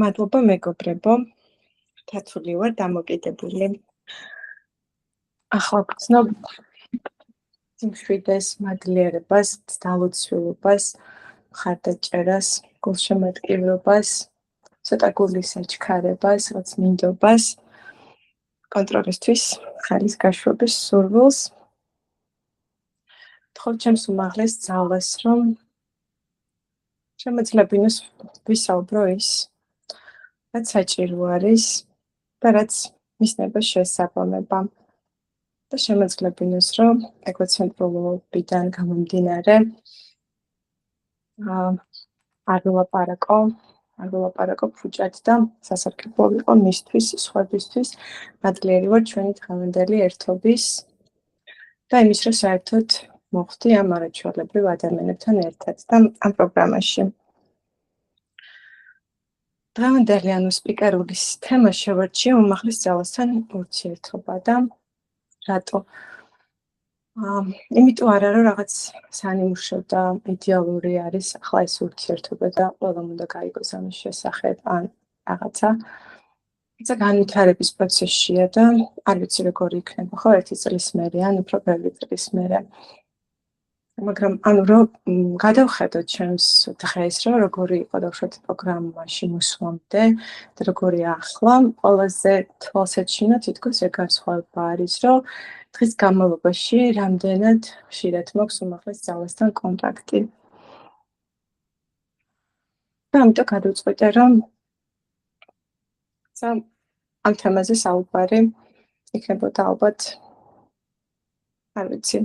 მადლობა მეგობრებო, დაცული ვარ, დამოკიდებული. ახლა გრძნობ სიმშვიდეს, მადლიერებას, ძალუძვლობას, მხარდაჭერას, გულშემატკივრობას, ცოტა გულის აჩქარებას, რაც მინდობას, კონტროლისთვის, ხალის გაშვების სურვილს. თხოვ ჩემს უმაღლეს ძალას, რომ შემეძლებინოს ვისაუბრო ის, რაც საჭირო არის და რაც მისნება შესაბამება. და შემეძლებინოს, რომ ეგოცენტრულობიდან გამომდინარე არ ვილაპარაკო ფუჭად და სასარგებლო ვიყო მისთვის, სხვებისთვის, მადლიერი ვარ ჩვენი დღევანდელი ერთობის და იმის, რომ საერთოდ მოხვდი ამ არაჩვეულებრივ ადამიანებთან ერთად და ამ პროგრამაში. დღევანდელი სპიკერულის თემა შევარჩია უმაღლეს ძალასთან ურთიერთობა და რატო? იმიტომ არა, რომ რაღაც სანიმუშო და იდეალური არის ახლა ეს ურთიერთობა და ყველამ უნდა გაიგოს ამის შესახებ ან რაღაცა. ცა განვითარების პროცესშია და არ ვიცი როგორი იქნება, ხო, 1 წლის მერე ან უფრო ბევრი წლის მერე. მაგრამ რომ გადავხედოთ ჩემს დღეს, რომ როგორი იყო დავუშვათ პროგრამაში მოსვლამდე და როგორი ახლა, ყველაზე თვალსაჩინო თითქოს ეგ განსხვავება არის, რომ დღის განმავლობაში რამდენად ხშირად მაქვს უმაღლეს ძალასთან კონტაქტი. და ამიტომ გადავწყვიტე, რომ ამ თემაზე საუბარი იქნებოდა ალბათ, არ ვიცი,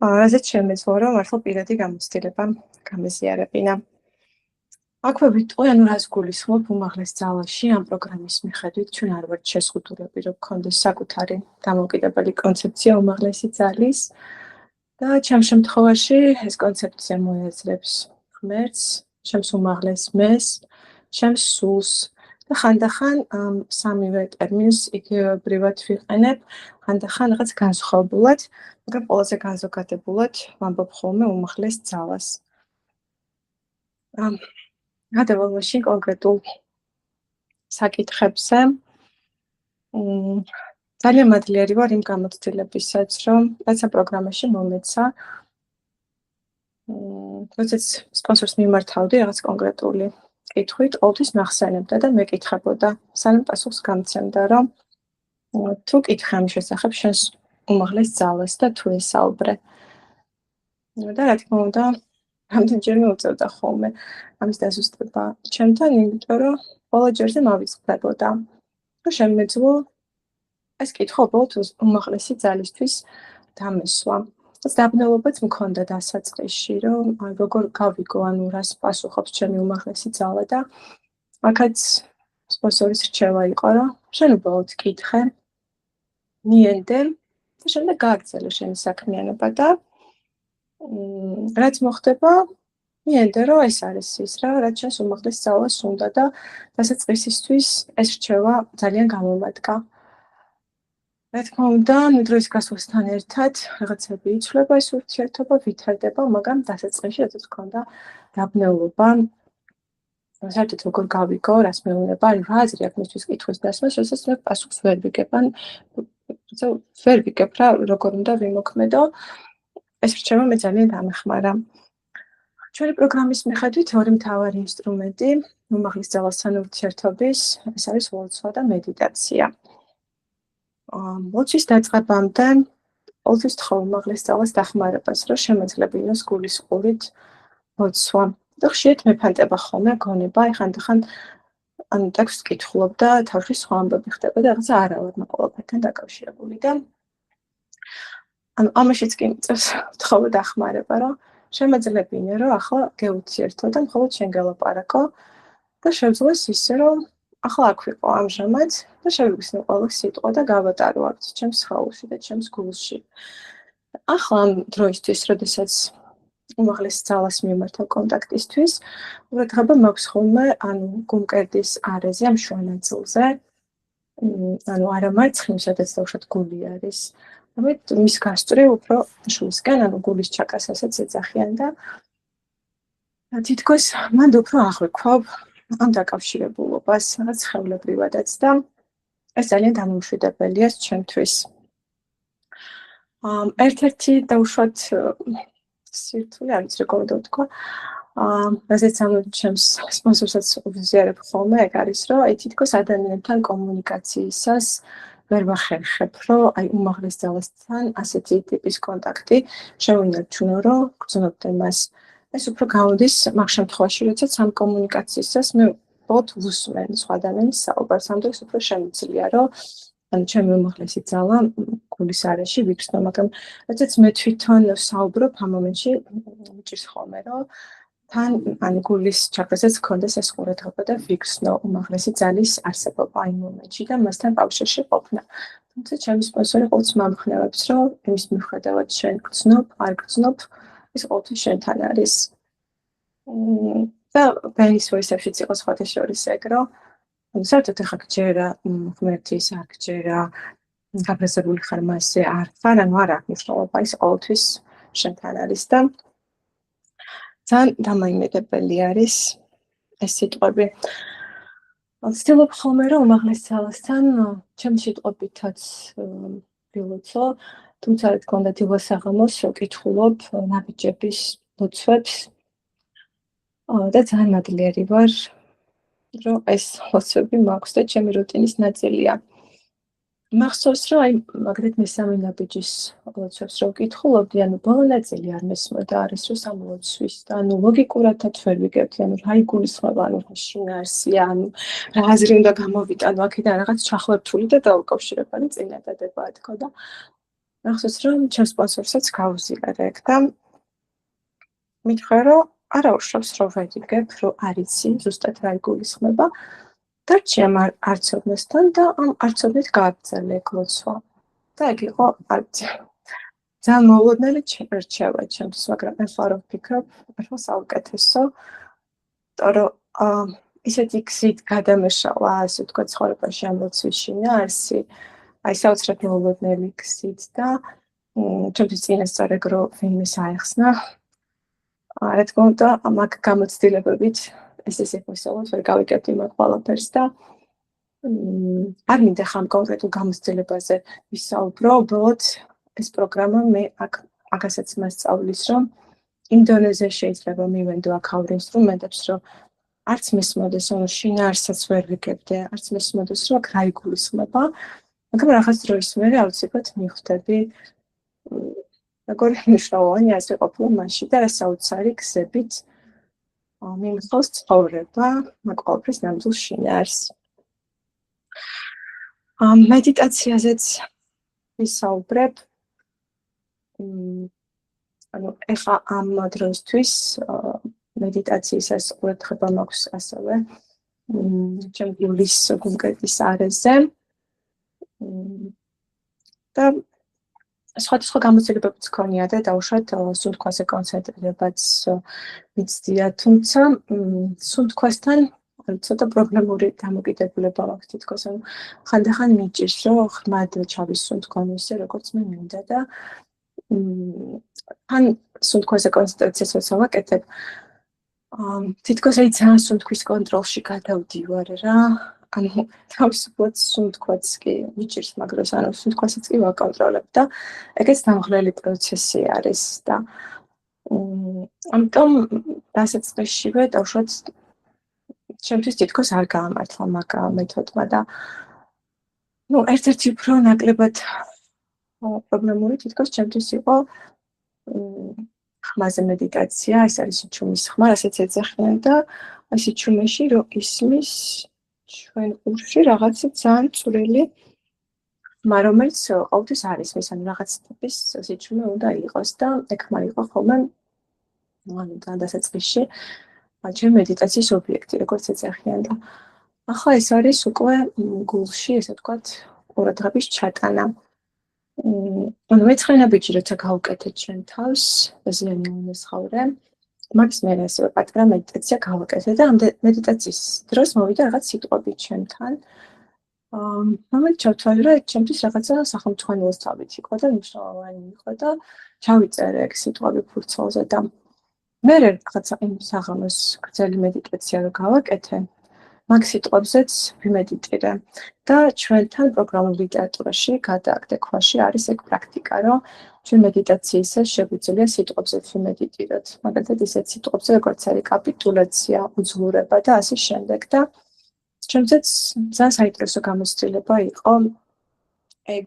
რაზეც შემეძლო, რომ მართლა პირადი გამოცდილება გამეზიარებინა. აქვე ვიტყვი, რას გულისხმობ უმაღლეს ძალაში ამ პროგრამის მიხედვით, ჩვენ არ ვართ შეზღუდულები, რომ გქონდეს საკუთარი დამოუკიდებელი კონცეფცია უმაღლესი ძალის და ჩემ შემთხვევაში ეს კონცეფცია მოეძლებს ღმერთს, ჩემს უმაღლეს მეს, ჩემს სულს და ხანდახან სამივე ტერმინს იგივებრივად ვიყენებ, ხანდახან რაღაც განსხვავებულად, მაგრამ ყველაზე განზოგადებულად ვამბობ ხოლმე უმაღლეს ძალას. გადავალ მაშინ კონკრეტულ საკითხებზე. ძალიან მადლიერი ვარ იმ გამოცდილებისაც, რომ რაც ამ პროგრამაში მომეცა. როდესაც სპონსორს მიმართავდი რაღაც კონკრეტული კითხვით, ყოველთვის მახსენებდა და მეკითხებოდა, სანამ პასუხს გამცემდა, რომ თუ კითხე ამის შესახებ შენს უმაღლეს ძალას და თუ ესაუბრე. და რა თქმა უნდა, რამდენჯერმე უწევდა ხოლმე ამის დაზუსტება ჩემთან, იმიტომ რომ ყველა ჯერზე მავიწყდებოდა. და შემეძლო ეს კითხვა უბრალოდ უმაღლესი ძალისთვის დამესვა. დაბნელობაც მქონდა დასაწყისში, რომ როგორ გავიგო, რას პასუხობს ჩემი უმაღლესი ძალა და აქაც სპონსორის რჩევა იყო, რომ შენ უბრალოდ კითხე, მიენდე და შემდეგ გააგრძელე შენი საქმიანობა და რაც მოხდება, მიენდე, რომ ეს არის ის რა, რაც შენს უმაღლეს ძალას უნდა და დასაწყისისთვის ეს რჩევა ძალიან გამომადგა. რა თქმა უნდა, დროის გასვლასთან ერთად რაღაცები იცვლება ეს ურთიერთობა, ვითარდება, მაგრამ დასაწყისში რაც ჰქონდა დაბნელობა. საერთოდ როგორ გავიგო, რას მეუნება, რა აზრი აქვს მისთვის კითხვის დასმას, როდესაც მე პასუხს ვერ ვიგებ, ვერ ვიგებ რა, როგორ უნდა ვიმოქმედო. ეს რჩევა მე ძალიან დამეხმარა. ჩვენი პროგრამის მიხედვით ორი მთავარი ინსტრუმენტი უმაღლეს ძალასთან ურთიერთობის, ეს არის ლოცვა და მედიტაცია. ლოცვის დაწყებამდე ყოველთვის თხოვ უმაღლეს ძალას დახმარებას, რომ შემეძლებინოს გულის ყურით ლოცვა. და ხშირად მეფანტება ხოლმე გონება, ხანდახან ტექსტს ვკითხულობ და თავში სხვა ამბები ხდება და რაღაცა არავარმა ყველაფერთან დაკავშირებული და ამაშიც კი მიწევს თხოვ დახმარება, რომ შემეძლებინე, რომ ახლა გეუცირთო და მხოლოდ შენ გელაპარაკო და შევძლოს ისე, რომ ახლა აქ ვიყო ამჟამად და შევიგრძნო ყველა სიტყვა და გავატარო აქ ჩემს სხეულში და ჩემს გულში. ახლა ამ დროისთვის, როდესაც უმაღლეს ძალას მიმართავ კონტაქტისთვის, ყურადღება მაქვს ხოლმე გულმკერდის არეზე, ამ შუა ნაწილზე, არა მარცხნივ, სადაც დავუშვათ გული არის, ამით მის გასწვრივ უფრო შუისკენ, გულის ჩაკრასაც ეძახიან და თითქოს მანდ უფრო აღვიქვავ ამ დაკავშირებულობას, რაღაც ხელებრივადაც და ეს ძალიან დამოუკიდებელია ჩემთვის. ერთ-ერთი დაუშვათ სირთულე, არ ვიცი როგორ ვთქვა, რაზეც ამ ჩემს სპონსორსაც ვიზიარებ ხოლმე, ეგ არის, რომ აი თითქოს ადამიანთან კომუნიკაციისას ვერ ვახერხებ, რომ აი უმაღლეს ძალასთან ასეთი ტიპის კონტაქტი შევინარჩუნო, რომ გრძნობდე მას. ეს უფრო გამოდის მაგ შემთხვევაში, როდესაც ამ კომუნიკაციისას მე ბოთ ვუსმენ სხვა ადამიანის საუბარს, ამ დროს უფრო შემიძლია, რომ ანუ ჩემი უმაღლესი ძალა გულის არეში ვიგრძნო, მაგრამ როდესაც მე თვითონ საუბრობ ამ მომენტში მიჭირს ხოლმე, რომ თან ანუ გულის ჩაქრასაც გქონდეს ეს ყურადღება და ვიგრძნო უმაღლესი ძალის არსებობა იმ მომენტში და მასთან კავშირში ყოფნა. თუმცა ჩემი სპონსორი ყოველთვის მომხნევებს, რომ იმის მიუხედავად შენ გრძნობ, არ გრძნობ, ის ყოველთვის შენთან არის. და ბენის ვოისებშიც იყო სხვათა შორის ეგ, რომ საერთოდ ახლა გჯერა ღმერთის, არ გჯერა გაფრესებული ხარ მასზე, არ ხარ, ანუ არ აქვს მნიშვნელობა, ის ყოველთვის შენთან არის და ძალიან დამაიმედებელი არის ეს სიტყვები. ვცდილობ ხოლმე, რომ უმაღლეს ძალასთან ჩემი სიტყვებითაც ვილოცო, თუმცა რა თქმა უნდა დილა-საღამოს ვკითხულობ ნაბიჯების ლოცვებს და ძალიან მადლიერი ვარ, რომ ეს ლოცვები მაქვს და ჩემი რუტინის ნაწილია. მახსოვს, რომ აი მაგდეთ მესამე ნაბიჯის ლოცვებს რო ვკითხულობდი, ანუ ბოლო ნაწილი არ მესმოდა არის, რომ სამ ლოცვის და ანუ ლოგიკურადაც ვერ ვიგებდი, ანუ რა იგულისხმება, ანუ შინაარსია, ანუ რა აზრი უნდა გამოვიტანო აქედან რაღაც ჩახლართული და დაუკავშირებელი წინადადება თქო და მახსოვს, რომ ჩემს სპონსორსაც გავუზიარე ეგ და მითხრა, რომ არა უშავს რომ ვეგებ, რომ არ იცი ზუსტად რა იგულისხმება. დარჩი ამ არცოდნესთან და ამ არცოდნით გააგრძელე ლოცვა. და ეგ იყო ძალიან მოულოდნელი რჩევა ჩემთვის, მაგრამ ახლა რომ ვფიქრობ, ახლა საუკეთესო, იმიტომ რომ ისეთი გზით გადამეშალა, ასე ვთქვათ, ცხოვრებაში ამ ლოცვის შინაარსი, აი საოცრად მოულოდნელი გზით და ჩემთვის წინასწარ ეგ რომ ვინმეს აეხსნა. რა თქმა უნდა, მაგ გამოცდილებებით ეს ეპიზოდი ვერ გავიკეთე მაგ ყველაფერს და არ მინდა ხამ კონკრეტულ გამოცდილებაზე ვისაუბრო, უბრალოდ ეს პროგრამა მე აქასაც მასწავლის, რომ ინდონეზია შეიძლება მივენდო აქაურ ინსტრუმენტებს, რომ არც მესმოდეს, ანუ შინაარსსაც ვერ ვიგებდე, არც მესმოდეს, რომ აქ რა იგულისხმება, მაგრამ რაღაც დროის მერე აუცილებლად მიხვდები როგორი მნიშვნელოვანი ასე ყოფილა მასში და რა საოცარი გზებით მიმხავს ცხოვრება, მაგ ყველაფრის ნამდვილ შინაარსს. მედიტაციაზეც ვისაუბრებ. ანუ ეხლა ამ დროისთვის მედიტაციისას ყურადღება მაქვს ასევე ჩემი გულის კონკრეტის არეზე. და სხვადასხვა გამოცდილებებიც ქონია და დაუშვათ სუნთქვაზე კონცენტრირებაც მიცდია, თუმცა სუნთქვასთან ცოტა პრობლემური დამოკიდებულება მაქვს თითქოს, ანუ ხანდახან მიჭირს, რომ ხმად ჩავისუნთქვა ისე, როგორც მე მინდა და ან სუნთქვაზე კონცენტრაციას ვაკეთებ. თითქოს აი ძალიან სუნთქვის კონტროლში გადავდივარ რა. ანუ თავისუფლად სუნთქვაც კი მიჭირს მაგროს, ანუ სუნთქვასაც კი ვაკონტროლებ და ეგეც დამღლელი პროცესი არის და ამიტომ დასაწყისშივე დავუშვათ ჩემთვის თითქოს არ გაამართლა მაგ მეთოდმა და ერთ-ერთი უფრო ნაკლებად პრობლემური თითქოს ჩემთვის იყო ხმაზე მედიტაცია, ეს არის სიჩუმის ხმა, რასაც ეძახიან და აი სიჩუმეში რო ისმის ჩვენ ურში რაღაცა ძალიან წვრილი ხმა, რომელიც ყოველთვის არ ისმის, ანუ რაღაც ტიპის სიჩუმე უნდა იყოს და ეგ ხმა იყო ხოლმე ანუ დასაწყისში ჩემი მედიტაციის ობიექტი, როგორც ეძახიან და ახლა ეს არის უკვე გულში, ესე ვთქვათ, ყურადღების ჩატანა. ანუ მეცხრე ნაბიჯი როცა გავუკეთეთ ჩვენ თავს, ზიანი უნესხავრე, მაგის მერე ასევე პატარა მედიტაცია გავაკეთე და ამ მედიტაციის დროს მოვიდა რაღაც სიტყვები ჩემთან. მომენტ ჩავთვალე, რომ ჩემთვის რაღაცა სახელმძღვანელოსავით იყო და მნიშვნელოვანი იყო და ჩავიწერე ეგ სიტყვები ფურცელზე და მერე რაღაცა იმ საღამოს გრძელი მედიტაცია რო გავაკეთე, მაგ სიტყვებზეც ვიმედიტირე და ჩვენთან პროგრამულ ლიტერატურაში გადააგდექვაში არის ეგ პრაქტიკა, რომ ჩვენ მედიტაციისას შეგვიძლია სიტყვებზეც ვიმედიტიროთ. მაგალითად, ისეთ სიტყვებზე, როგორც არის კაპიტულაცია, უძლურება და ასე შემდეგ და ჩემზეც ძალიან საინტერესო გამოცდილება იყო ეგ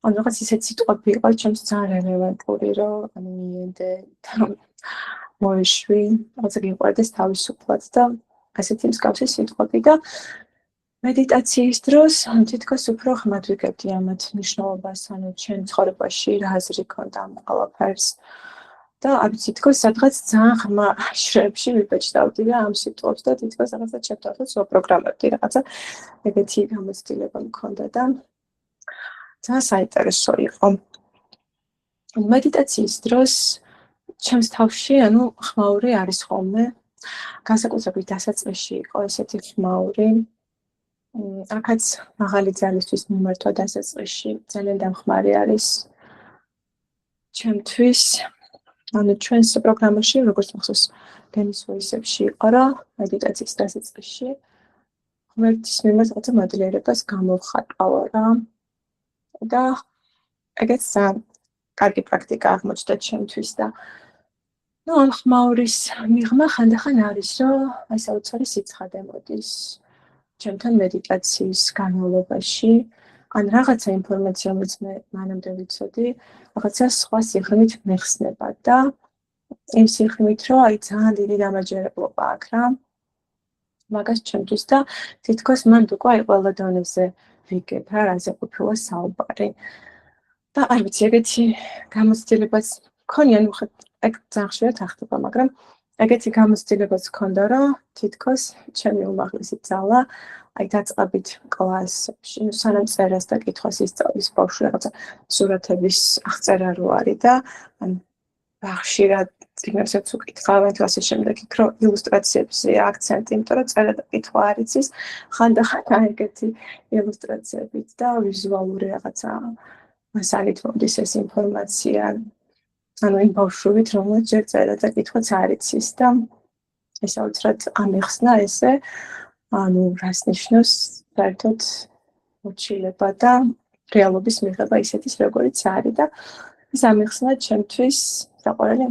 ანუ რაღაც ისეთ სიტყვები იყო ჩემს ძალიან რელევანტური, რომ მიენდე და მოიშვი, ასე გიყვარდეს თავისუფლად და ასეთი მსგავსი სიტყვები და მედიტაციის დროს თითქოს უფრო ხმად ვიგებდი ამათ მნიშვნელობას, ანუ ჩემ ცხოვრებაში რა აზრი ქონდა ამ ყველაფერს და არის თითქოს სადღაც ძალიან ღრმა შრეებში ვიბეჭდავდი და ამ სიტყვებს და თითქოს რაღაცა ჩემთანაც ვაპროგრამებდი, რაღაცა ეგეთი გამოცდილება მქონდა და ძალიან საინტერესო იყო. მედიტაციის დროს ჩემს თავში, ანუ ხმაური არის ხოლმე. განსაკუთრებით დასაწყისში იყო ესეთი ხმაური. აქაც მაღალი ძალისთვის მიმართვა დასაწყისში ძალიან დამხმარე არის ჩემთვის. ანუ ჩვენს პროგრამაში, როგორც მახსოვს, დენის ვოისებში იყო რა, მედიტაციის დასაწყისში. ღმერთის მიმართ რაღაცა მადლიერებას გამოვხატავ რა. და ეგეც კარგი პრაქტიკა აღმოჩნდა ჩემთვის და ამ ხმაურის მიღმა ხანდახან არის, რომ აი საოცარი სიცხადე მოდის ჩემთან მედიტაციის განმავლობაში, ან რაღაცა ინფორმაცია, რომელიც მე მანამდე ვიცოდი, რაღაცა სხვა სიღრმით მეხსნება და იმ სიღრმით, რომ აი ძალიან დიდი დამაჯერებლობა აქვს რა მაგას ჩემთვის და თითქოს მანდ უკვე აი ყველა დონეზე ვიგებ რა, რაზე ყოფილა საუბარი. და არ ვიცი, ეგეთი გამოცდილებაც მქონია, ნუ ეგ ძალიან ხშირად ახდება, მაგრამ ეგეთი გამოცდილებაც მქონდა, რომ თითქოს ჩემი უმაღლესი ძალა აი დაწყებით კლასებში, ნუ სანამ წერას და კითხვას ისწავლის ბავშვი რაღაცა სურათების აღწერა რო არის და ან ხშირად წიგნებსაც უკითხავენ და ასე შემდეგ, იქ რო ილუსტრაციებზე აქცენტი, იმიტომ რომ წერა და კითხვა არ იცის, ხანდახან ეგეთი ილუსტრაციებით და ვიზუალური რაღაცა მასალით მოდის ეს ინფორმაცია. ანუ იმ ბავშვით, რომელიც ჯერ წერა და კითხვაც არ იცის და ეს აუცილებლად ამიხსნა ესე, ანუ რას ნიშნავს საერთოდ მოცილება და რეალობის მიღება ისეთის, როგორიც არის და ეს ამიხსნა ჩემთვის საყვარელი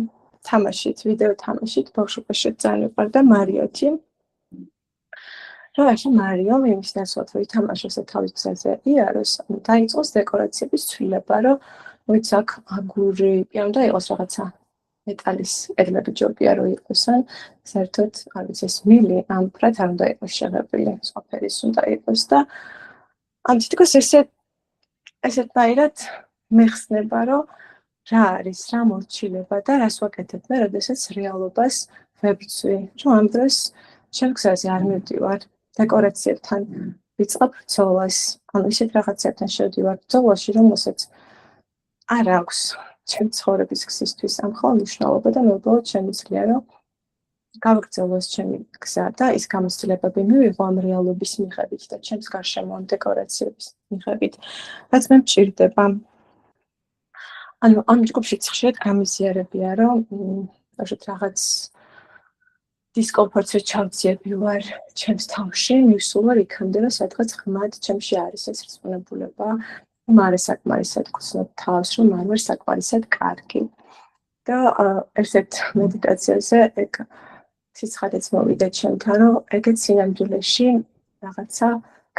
თამაშით, ვიდეო თამაშით, ბავშვობაში ძალიან ვიყვარდა მარიოთი. რა ახლა მარიომ იმის ნაცვლად რომ ითამაშოს და თავის გზაზე იაროს, დაიწყოს დეკორაციების ცვლილება, რომ მოიც აქ აგური, უნდა იყოს რაღაცა მეტალის კედლები ჯობია რომ იყოს, ან საერთოდ არ ვიცი ეს მილი ამ ფრად არ უნდა იყოს შეღებილი, სხვა ფერის უნდა იყოს და ამ თითქოს ესეთნაირად მეხსნება, რომ რა არის, რა მორჩილება და რას ვაკეთებ მე, როდესაც რეალობას ვებრძვი. რომ ამ დროს ჩემ გზაზე არ მივდივარ დეკორაციებთან ვიწყებ ბრძოლას, ანუ ისეთ რაღაცებთან შევდივარ ბრძოლაში, რომელსაც არ აქვს ჩემ ცხოვრების გზისთვის ამხელა მნიშვნელობა და მე უბრალოდ შემიძლია, რომ გავაგრძელოს ჩემი გზა და ის გამოცდილებები მივიღო ამ რეალობის მიხედვით და ჩემს გარშემო ამ დეკორაციების მიხედვით, რაც მე მჭირდება. ანუ ამ ჯგუფშიც ხშირად გამიზიარებია, რომ რაღაც დისკომფორტს ჩავძიები ვარ ჩემს თავში, მივსულ ვარ იქამდე, რომ სადღაც ღმად ჩემში არის ეს რწმუნებულება, მარე საკმარისად გრძნობ თავს, რომ არ ვარ საკმარისად კარგი. და ერთ-ერთ მედიტაციაზე ეგ სიცხადეც მოვიდა ჩემთან, რომ ეგეც სინამდვილეში რაღაცა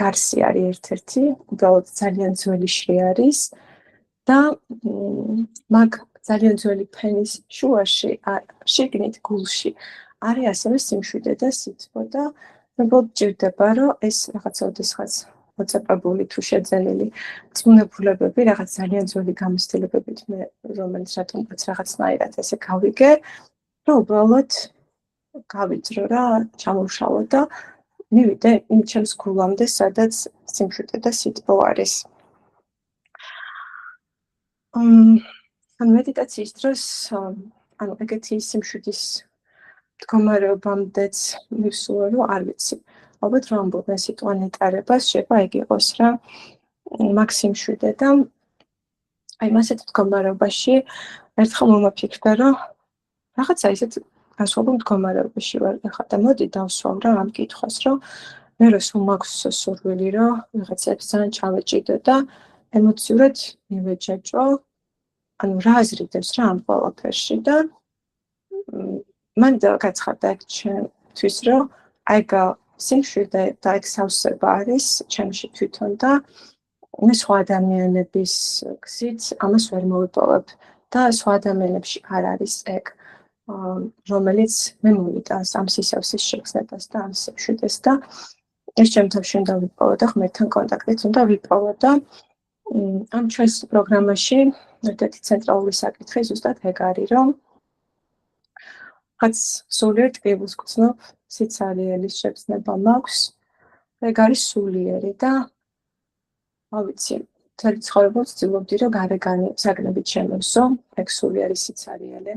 გარსი არის ერთ-ერთი, უბრალოდ ძალიან ძველი შრი არის და მაგ ძალიან ძველი ფენის შუაში, შიგნით გულში არის ასევე სიმშვიდე და სითბო და უბრალოდ ჭირდება, რომ ეს რაღაცა ოდესღაც მოწეპებული თუ შეძენილი რწმუნებულებები, რაღაც ძალიან ძველი გამოცდილებებით მე, რომელიც რატომღაც რაღაცნაირად ესე გავიგე, რომ უბრალოდ გავიძრო რა, ჩამოვშალო და მივიდე იმ ჩემს გულამდე, სადაც სიმშვიდე და სითბო არის. ან მედიტაციის დროს, ანუ ეგეთი სიმშვიდის მდგომარეობამდეც მივსულა, რომ არ ვიცი. ალბათ რომ ამბობენ სიტყვა ნეტარებას, შეიძლება ეგ იყოს რა, მაგ სიმშვიდე და აი ასეთ მდგომარეობაში ერთხელ მომაფიქრდა, რომ რაღაცა ისეთ განსხვავებულ მდგომარეობაში ვარ ახლა და მოდი დავსვამ რა ამ კითხვას, რომ მე როსულ მაქვს სურვილი, რომ ვიღაცებს ძალიან ჩავეჭიდო და ემოციურად მივეჯაჭვო, ანუ რა აზრიდებს რა ამ ყველაფერში და მან გაცხადა ჩემთვის, რომ აი სიმშვიდე და ეგ სავსება არის ჩემში თვითონ და მე სხვა ადამიანების გზით ამას ვერ მოვიპოვებ და სხვა ადამიანებში არ არის ეგ, რომელიც მე მომიტანს ამ სისავსის შეგრძნებას და ამ სიმშვიდეს და ეს ჩემთვის უნდა ვიპოვო და ღმერთთან კონტაქტით უნდა ვიპოვო და ამ ჩვენს პროგრამაში ერთ-ერთი ცენტრალური საკითხი ზუსტად ეგ არის, რომ რაც სულიერ ტკივილს გრძნობ სიცარიელის შეგრძნება მაქვს, ეგ არის სულიერი და ავიცი, მთელი ცხოვრება ვცდილობდი, რომ გარეგანი საგნებით შემოვსო, ეგ სულიერი სიცარიელე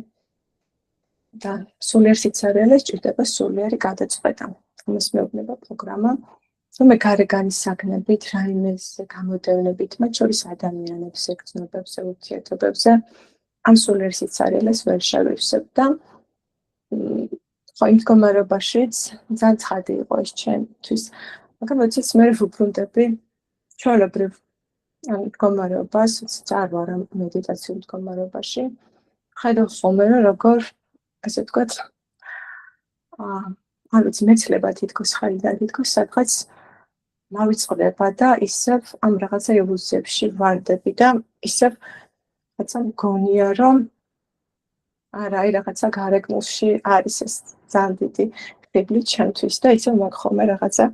და სულიერ სიცარიელეს ჭირდება სულიერი გადაწყვეტა. ამას მეუბნება პროგრამა, რომ მე გარეგანის საგნებით, რაიმეზე გამოდევნებით, მათ შორის ადამიანებზე, გრძნობებზე, ურთიერთობებზე ამ სულიერ სიცარიელეს ვერ შევივსებ და ხო იმ მდგომარეობაშიც ძალიან ცხადი იყო ეს ჩემთვის, მაგრამ როდესაც მე ვუბრუნდები ჩვეულებრივ ამ მდგომარეობას, არ ვარ ამ მედიტაციურ მდგომარეობაში, ხედავ ხოლმე რომ როგორ ასე ვთქვათ, არ ვიცი, მეცლება თითქოს ხალიდან თითქოს სადღაც მავიწყდება და ისევ ამ რაღაცა ილუზიებში ვარდები და ისევ რაღაცა მგონია, რომ არა, აი რაღაცა გარეგნულში არის ეს ძალიან დიდი ხიბლი ჩემთვის და ისევ მაქვს ხოლმე რაღაცა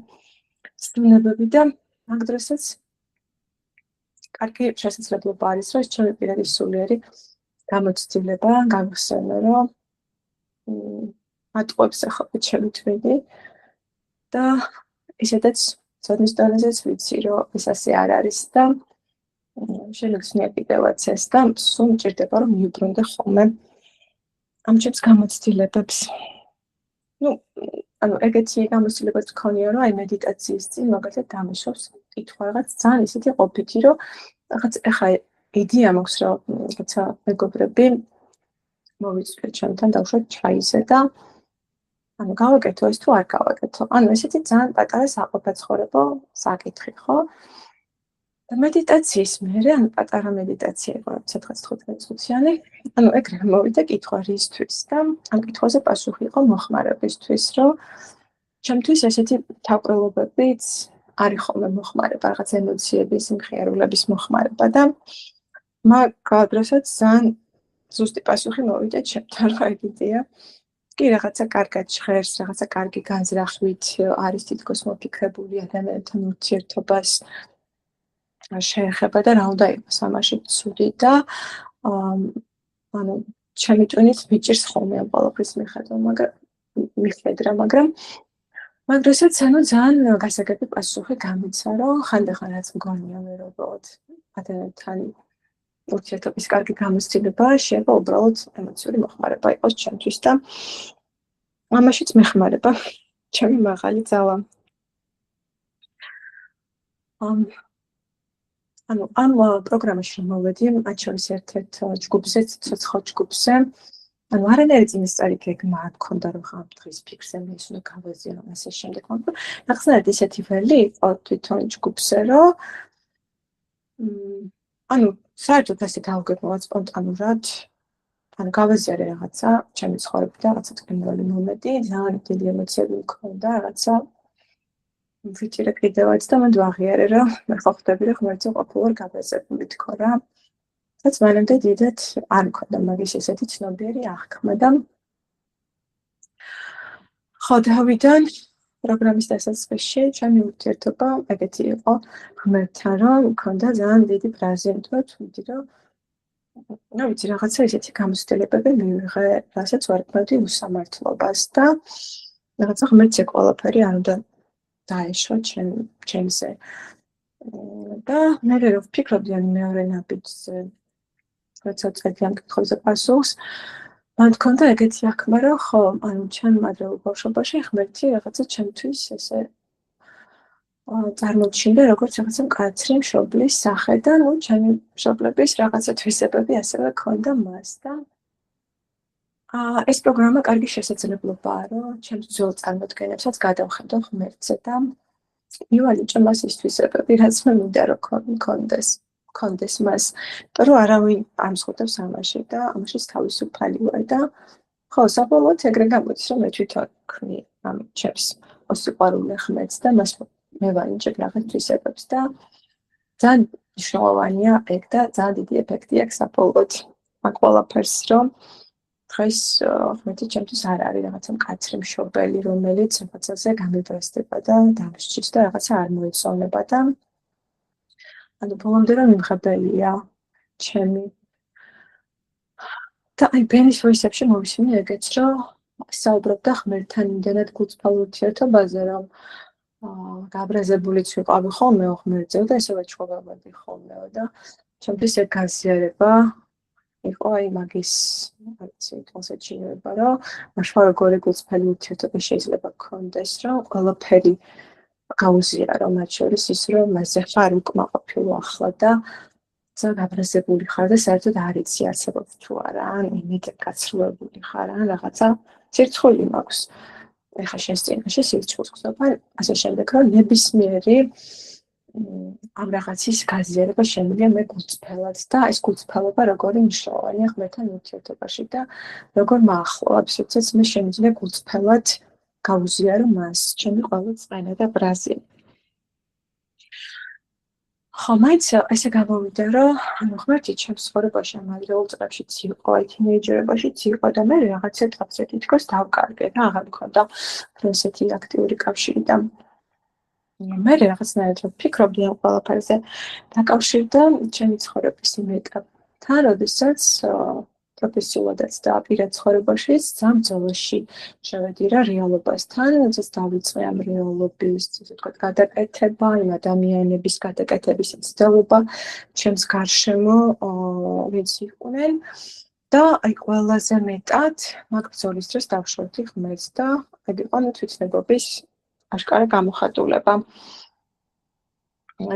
ცდუნებები და მაგ დროსაც კარგი შესაძლებლობა არის, რომ ეს ჩემი პირადი სულიერი გამოცდილება გავხსენო, რომ ატყუებს ახლა ჩემი თვინი და ისედაც ცოდნის დონეზეც ვიცი, რომ ეს ასე არ არის და შეგრძნია კიდევაც ეს და სულ მჭირდება, რომ მივუბრუნდე ხოლმე ამ ჩემს გამოცდილებებს. ანუ ეგეთი გამოცდილებაც გქონია, რომ აი მედიტაციის წინ მაგალითად დამეშვებს კითხვა რაღაც ძალიან ისეთი ყოფითი, რომ რაღაც ახლა იდეა მაქვს, რომ რაღაცა მეგობრები მოვიწვიოთ ჩემთან დავუშვათ ჩაიზე და ანუ გავაკეთო ეს თუ არ გავაკეთო. ანუ ესეთი ძალიან პატარა საყოფაცხოვრებო საკითხი, ხო? და მედიტაციის მერე, ანუ პატარა მედიტაცია იყო 15 წუთიანი. ანუ ეგრევე მოვიდა კითხვა რისთვის და ამ კითხვაზე პასუხი იყო მოხმარებისთვის, რომ ჩემთვის ესეთი თავყრილობებიც არის ხოლმე მოხმარება, რაღაც ემოციების, მხიარულების მოხმარება და მაგ დროსაც ძალიან ზუსტი პასუხი მოვიდა ჩემთან, რა ეგ იდეა. კი, რაღაცა კარგად ჟღერს, რაღაცა კარგი განზრახვით არის თითქოს მოფიქრებული ადამიანთან ურთიერთობას შეეხება და რა უნდა იყოს ამაში ცუდი და ანუ ჩემი ტვინით მიჭირს ხოლმე ამ ყველაფრის მიხედრა, მაგრამ მაგ დროსაც ანუ ძალიან გასაგები პასუხი გამიცა, რომ ხანდახან რაც მგონია მე უბრალოდ ადამიანთან ურთიერთობის კარგი გამოცდილება შეიძლება უბრალოდ ემოციური მოხმარება იყოს ჩემთვის და ამაშიც მეხმარება ჩემი მაღალი ძალა. ანუ ამ პროგრამაში მოვედი, მათ შორის ერთ-ერთ ჯგუფზე, ცოცხალ ჯგუფზე. ანუ არანაირი წინასწარი გეგმა არ მქონდა, რომ ხამ დღის ფიქრზე მე ის უნდა გავაზიარო ასე შემდეგ, მაგრამ რაღაცნაირად ისეთი ველი იყო თვითონ ჯგუფზე, რომ ანუ საერთოდ ასე გავგეგმოთ სპონტანურად, ანუ გავაზიარე რაღაცა, ჩემი ცხოვრებიდან რაღაცა ტკბილული მომენტი, ძალიან დიდი ემოციები მქონდა, რაღაცა ვიჭირე კიდევაც და მანდ ვაღიარე, რომ მე ხო ხვდები, რომ ღმერთზე ყოფილვარ გაბეზებული თქო რა. რაც მანამდე დიდად არ მქონდა მაგის ესეთი ცნობიერი აღქმა და ხო დავიდან პროგრამის დასაწყისში ჩემი ურთიერთობა ეგეთი იყო ღმერთთან, რომ მქონდა ძალიან დიდი ბრაზენტვა თვითი, რომ რა ვიცი, რაღაცა ისეთი გამოცდილებები მივიღე, რასაც ვარქმევდი უსამართლობას და რაღაცა ღმერთს ეგ ყველაფერი არ უნდა დაეშვა ჩემზე. და მე რო ვფიქრობდი ან მეორე ნაბიჯზე, როცა წეთი ამ კითხვებზე პასუხს, მან მქონდა ეგეთი აღქმა, რომ ხო, ანუ ჩემ ადრეულ ბავშვობაში ღმერთი რაღაცა ჩემთვის ესე წარმოჩინდა როგორც რაღაცა მკაცრი მშობლის სახე და ნუ ჩემი მშობლების რაღაცა თვისებები ასევე ჰქონდა მას და ეს პროგრამა კარგი შესაძლებლობაა, რომ ჩემს ძველ წარმოდგენებსაც გადავხედო ღმერთზე და მივალიჭო მას ის თვისებები, რაც მე მინდა რომ კონდეს მას, იმიტომ რომ არავინ არ მსხვერპლებს ამაში და ამაშიც თავისუფალი ვარ და ხო, საბოლოოდ ეგრე გამოდის, რომ მე თვითონ ვქნი ამ ჩემს მოსიყვარულე ღმერთს და მას მევანიჭებ რაღაც თვისებებს და ძალიან მნიშვნელოვანია ეგ და ძალიან დიდი ეფექტი აქვს საბოლოოდ მაგ ყველაფერს, რომ დღეს ღმერთი ჩემთვის არ არის რაღაცა მკაცრი მშობელი, რომელიც რაღაცაზე გამიბრესდება და დამსჯის და რაღაცა არ მოეწონება და ანუ ბოლომდე რომ მიმღებელია ჩემი და აი ბენის ვოისებში მოვისმინე ეგეც, რომ საუბრობდა ღმერთთან იმდენად გულწრფელ ურთიერთობაზე, რომ გაბრაზებულიც ვიყავი ხოლმე ღმერთზე და ესევე ჩვევებდი ხოლმეო და ჩემთვის ეგ გაზიარება იყო აი მაგის კონსეჩინება, რომ მაშინ როგორი გულწრფელი ურთიერთობა შეიძლება გქონდეს, რომ ყველაფერი გაუზიარო, მათ შორის ის, რომ მასზე ხარ უკმაყოფილო ახლა და გაბრაზებული ხარ და საერთოდ არ იცი არსებობს თუ არა, ან იმით გაცრუებული ხარ, ან რაღაცა სირცხული მაქვს. ეხლა შენს წინაშე სირცხულს გხსნობა, ასე შემდეგ, რომ ნებისმიერი ამ რაღაცის გაზიარება შემიძლია მე გულწრფელად და ეს გულწრფელობა როგორი მნიშვნელოვანია ღმერთთან ურთიერთობაში და როგორ მაახლოვებს, როდესაც მე შემიძლია გულწრფელად გავუზიარო მას, ჩემი ყველა წენა და ბრაზი. ხო, მაინც ესე გამოვიდა, რომ ღმერთი ჩემს ცხოვრებაში ამ ადრეულ წლებშიც იყო, აი თინეიჯერებაშიც იყო და მე რაღაც ეტაპზე თითქოს დავკარგე და აღარ მქონდა ესეთი აქტიური კავშირი და მე რაღაცნაირად ვფიქრობდი ამ ყველაფერზე დაკავშირდა ჩემი ცხოვრების იმ ეტაპთან, როდესაც პროფესიულადაც და პირად ცხოვრებაშიც ძალიან ბრძოლაში შევედი რა რეალობასთან, როდესაც დავიწყე ამ რეალობის, ასე ვთქვათ, გადაკეთება, იმ ადამიანების გადაკეთების მცდელობა ჩემს გარშემო ვინც იყვნენ და აი ყველაზე მეტად მაგ ბრძოლის დროს დავშორდი ღმერთს და ეგ იყო თვითნებობის აშკარა გამოხატულება.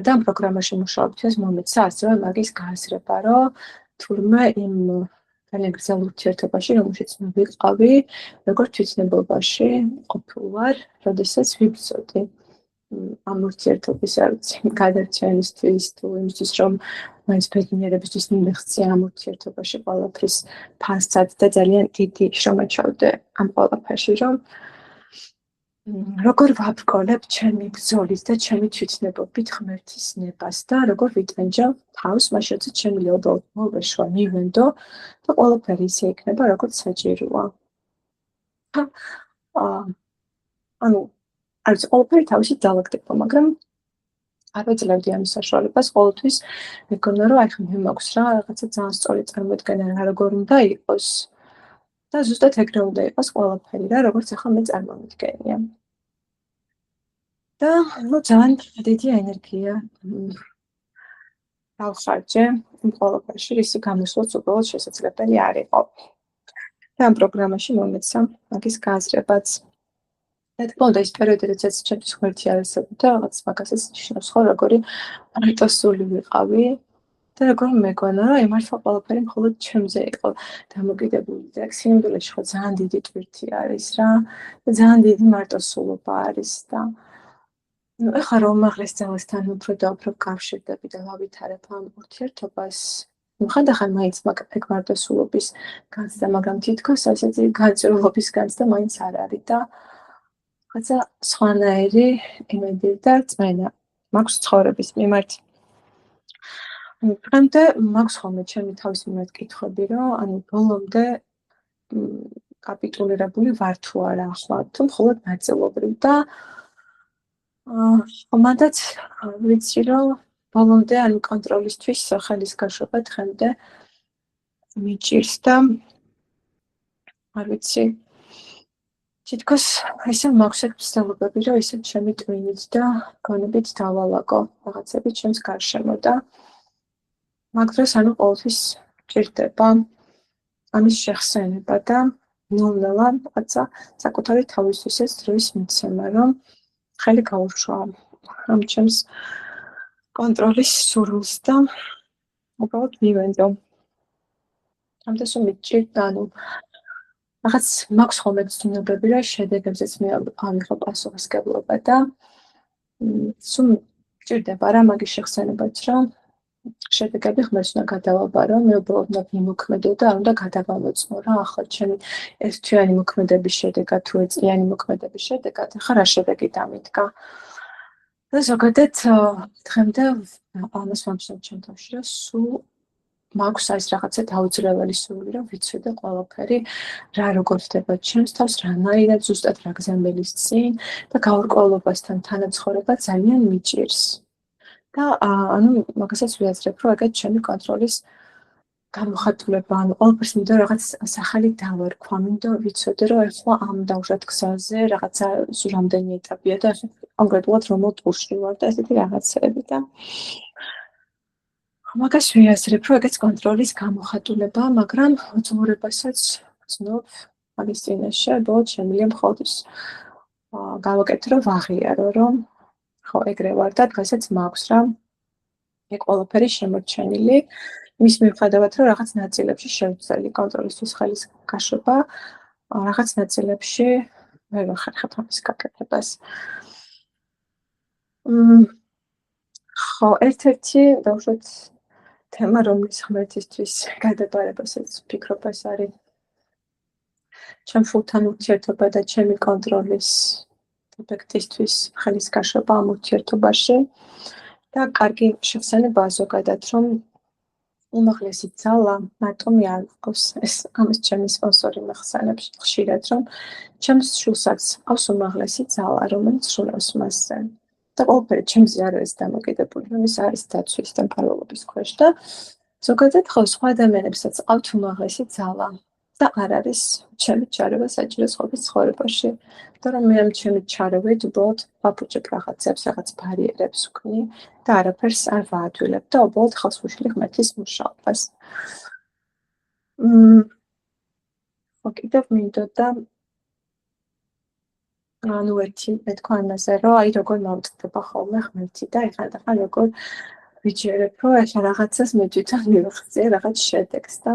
და ამ პროგრამაში მუშაობისთვის მომეცა ასევე მაგის გააზრება, რომ თურმე იმ ძალიან გრძელ ურთიერთობაში, რომელშიც მე ვიყავი, როგორც თვითნებობაში ყოფილ ვარ, როდესაც ვიბრძოდი ამ ურთიერთობის გადარჩენისთვის თუ იმისთვის, რომ მაინც ბედნიერებისთვის მიმეღწია ამ ურთიერთობაში ყველაფრის ფასად და ძალიან დიდი შრომა ჩავდე ამ ყველაფერში, რომ როგორ ვაბრკოლებ ჩემი ბრძოლის და ჩემი თვითნებობით ღმერთის ნებას და როგორ ვიტანჯავ თავს, მაშინ როდესაც შემიძლია უბრალოდ მოვეშვა, მივენდო და ყველაფერი ისე იქნება, როგორც საჭიროა. ანუ არც ყველაფერი თავისით დავაგდებო, მაგრამ არ ვეძლებდი ამის საშუალებას, ყოველთვის მეგონა, რომ აი ხა მე მაქვს რა, რაღაცა ძალიან სწორი წარმოდგენა რა როგორ უნდა იყოს და ზუსტად ეგრე უნდა იყოს ყველაფერი რა, როგორც ახლა მე წარმოვიდგენია. და ну ძალიან დიდი ენერგია დავხარჯე იმ ყველაფერში, ისი გამოსვლაც უბრალოდ შესაძლებელი არ იყო. და ამ პროგრამაში მომეცა მაგის გააზრებაც. და თქო და ის პერიოდი, როდესაც ჩემთვის ღმერთი არ არსებობდა, რაღაც მაგასაც ნიშნავს ხო, როგორი არტოსული ვიყავი და როგორ მეგონა, რომ აი მართლა ყველაფერი მხოლოდ ჩემზე იყო დამოკიდებული და სინამდვილეში ხო ძალიან დიდი ტვირთი არის რა და ძალიან დიდი მარტოსულობა არის და ну, ეხლა რომ უმაღლეს ძალასთან უფრო და უფრო გავშერდები და ვავითარებ ამ ურთიერთობას, ხანდახან მაინც ეგ მარტოსულობის განცდა, მაგრამ თითქოს ასეთი განწირულობის განცდა მაინც არ არის და რაღაცა სხვანაირი იმედი და რწმენა მაქვს ცხოვრების მიმართ. დღემდე მაქვს ხოლმე ჩემი თავის მიმართ კითხვები, რომ ანუ ბოლომდე კაპიტულირებული ვარ თუ არა ახლა, თუ მხოლოდ ნაწილობრივ და მანდაც ვიცი, რომ ბოლომდე ანუ კონტროლისთვის ხელის გაშვება დღემდე მიჭირს და არ ვიცი, თითქოს ესე მაქვს ეგ ცდილობები, რომ ისე ჩემი ტვინით და გონებით დავალაგო რაღაცები ჩემს გარშემო და მაგ დროს ანუ ყოველთვის ჭირდება ამის შეხსენება და ნელ-ნელა რაღაცა საკუთარი თავისთვისაც დროის მიცემა, რომ ხელი გაურჩვა ამ ჩემს კონტროლის სურვილს და უბრალოდ მივენდო. ამდენს რომ მიჭირდა, ანუ რაღაც მაქვს ხოლმე ცნობები, რომ შედეგებზეც მე ავიღო პასუხისგებლობა და სულ ჭირდება რა მაგის შეხსენებაც, რომ შედეგები ღმერთს უნდა გადავაბარო, მე უბრალოდ უნდა ვიმოქმედო და არ უნდა გადავამოწმო რა, ახლა ჩემი ერთთვიანი მოქმედების შედეგად თუ ეწლიანი მოქმედების შედეგად, ახლა რა შედეგი დამიდგა. და ზოგადად დღემდე ამას ვამბობ ჩემ თავში, რომ სულ მაქვს ეს რაღაცა დაუძლეველი სული, რომ ვიცოდე ყველაფერი რა როგორ ხდება ჩემს თავს, რანაირად ზუსტად რა გზამბელის წინ და გაურკვევლობასთან თანაცხოვრება ძალიან მიჭირს. და ანუ მაგასაც ვიაზრებ, რომ ეგეთ ჩემი კონტროლის გამოხატულება, ანუ ყველაფერს მინდა რაღაც სახელი დავარქვა, მინდა ვიცოდე, რომ ახლა ამ დავუშვათ გზაზე რაღაცა სულ რამდენი ეტაპია და ახლა კონკრეტულად რომელ ტურში ვარ და ესეთი რაღაცები და მაგას ვიაზრებ, რომ ეგეც კონტროლის გამოხატულება, მაგრამ უძლურებასაც ვცნობ მაგის წინაშე, უბრალოდ შემიძლია მხოლოდ ის გავაკეთო, რომ ვაღიარო, რომ ხო ეგრე ვარ და დღესაც მაქვს რა ეგ ყველაფერი შემორჩენილი, იმის მიუხედავად, რომ რაღაც ნაწილებში შევძლელი კონტროლისთვის ხელის გაშვება, რაღაც ნაწილებში ვერ ვახერხებ ამის გაკეთებას. ხო, ერთ-ერთი დავუშვათ თემა, რომლის ღმერთისთვის გადაბარებასაც ვფიქრობ, ეს არის ჩემ სულთან ურთიერთობა და ჩემი კონტროლის ეფექტისთვის ხელის გაშვება ამ ურთიერთობაში და კარგი შეხსენებაა ზოგადად, რომ უმაღლესი ძალა მარტომი არ ყავს ეს ამის ჩემი სპონსორი მეხსენებს ხშირად, რომ ჩემს შულსაც ყავს უმაღლესი ძალა, რომელიც სრულავს მასზე. და ყველაფერი ჩემზე არ არის დამოკიდებული, რომ ის არის დაცვის და მფარველობის ქვეშ და ზოგადად ხო სხვა ადამიანებსაც ყავთ უმაღლესი ძალა და არ არის ჩემი ჩარევა საჭირო სხვების ცხოვრებაში. და რომ მე ამ ჩემი ჩარევით უბრალოდ ვაფუჭებ რაღაცებს, რაღაც ბარიერებს ვქმნი და არაფერს არ ვაადვილებ და უბრალოდ ხალხს ვუშლი ღმერთის მუშაობას. ხო, კიდევ მინდოდა ანუ ერთი მეთქვა ამაზე, რომ აი როგორ მოვწყდება ხოლმე ღმერთი და ეხლა როგორ ვიჯერებ, რომ ახლა რაღაცას მე თვითონ მივახციე რაღაც შედეგს და